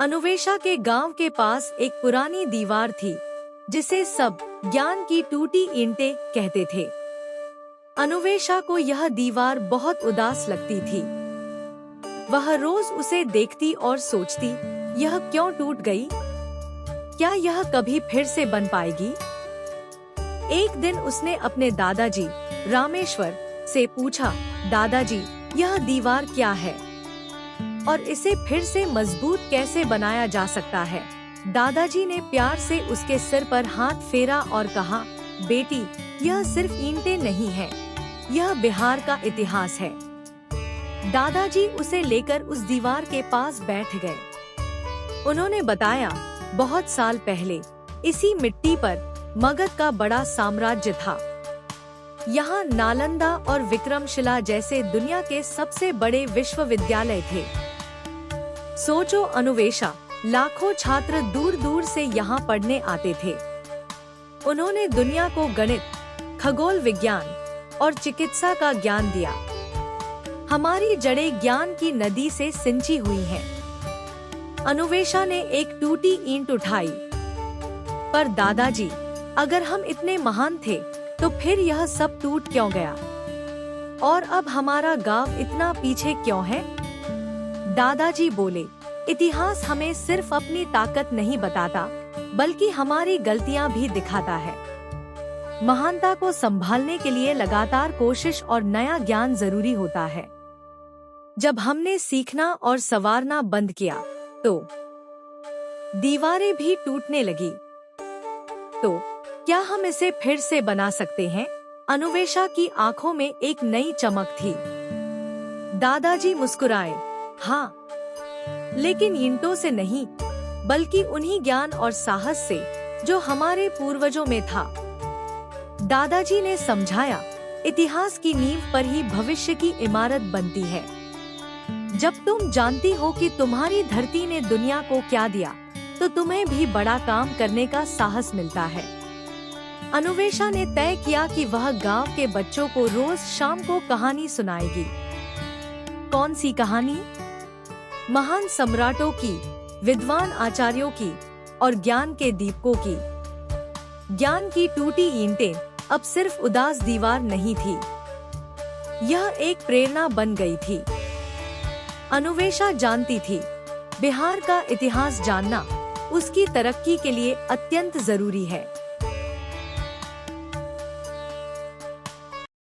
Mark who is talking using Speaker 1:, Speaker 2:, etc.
Speaker 1: अनुवेशा के गांव के पास एक पुरानी दीवार थी जिसे सब ज्ञान की टूटी ईंटें कहते थे। अनुवेशा को यह दीवार बहुत उदास लगती थी। वह रोज उसे देखती और सोचती, यह क्यों टूट गई? क्या यह कभी फिर से बन पाएगी? एक दिन उसने अपने दादाजी रामेश्वर से पूछा, दादाजी, यह दीवार क्या है और इसे फिर से मजबूत कैसे बनाया जा सकता है? दादाजी ने प्यार से उसके सिर पर हाथ फेरा और कहा, बेटी, यह सिर्फ ईंटें नहीं है, यह बिहार का इतिहास है। दादाजी उसे लेकर उस दीवार के पास बैठ गए। उन्होंने बताया, बहुत साल पहले इसी मिट्टी पर मगध का बड़ा साम्राज्य था। यहाँ नालंदा और विक्रमशिला जैसे दुनिया के सबसे बड़े विश्वविद्यालय थे। सोचो अनुवेशा, लाखों छात्र दूर दूर से यहाँ पढ़ने आते थे। उन्होंने दुनिया को गणित, खगोल विज्ञान और चिकित्सा का ज्ञान दिया। हमारी जड़ें ज्ञान की नदी से सिंची हुई हैं। अनुवेशा ने एक टूटी ईंट उठाई। पर दादाजी, अगर हम इतने महान थे तो फिर यह सब टूट क्यों गया? और अब हमारा गांव इतना पीछे क्यों है? दादाजी बोले, इतिहास हमें सिर्फ अपनी ताकत नहीं बताता, बल्कि हमारी गलतियां भी दिखाता है। महानता को संभालने के लिए लगातार कोशिश और नया ज्ञान जरूरी होता है। जब हमने सीखना और संवारना बंद किया, तो दीवारें भी टूटने लगी। तो क्या हम इसे फिर से बना सकते हैं? अनुवेशा की आंखों में एक नई चमक थी। दादाजी मुस्कुराए, हाँ, लेकिन ईंटों से नहीं, बल्कि उन्हीं ज्ञान और साहस से जो हमारे पूर्वजों में था। दादाजी ने समझाया, इतिहास की नींव पर ही भविष्य की इमारत बनती है। जब तुम जानती हो कि तुम्हारी धरती ने दुनिया को क्या दिया, तो तुम्हें भी बड़ा काम करने का साहस मिलता है। अनुवेशा ने तय किया कि वह गांव के बच्चों को रोज शाम को कहानी सुनाएगी। कौन सी कहानी? महान सम्राटों की, विद्वान आचार्यों की और ज्ञान के दीपकों की। ज्ञान की टूटी ईंटें अब सिर्फ उदास दीवार नहीं थी, यह एक प्रेरणा बन गई थी। अनुवेशा जानती थी, बिहार का इतिहास जानना उसकी तरक्की के लिए अत्यंत जरूरी है।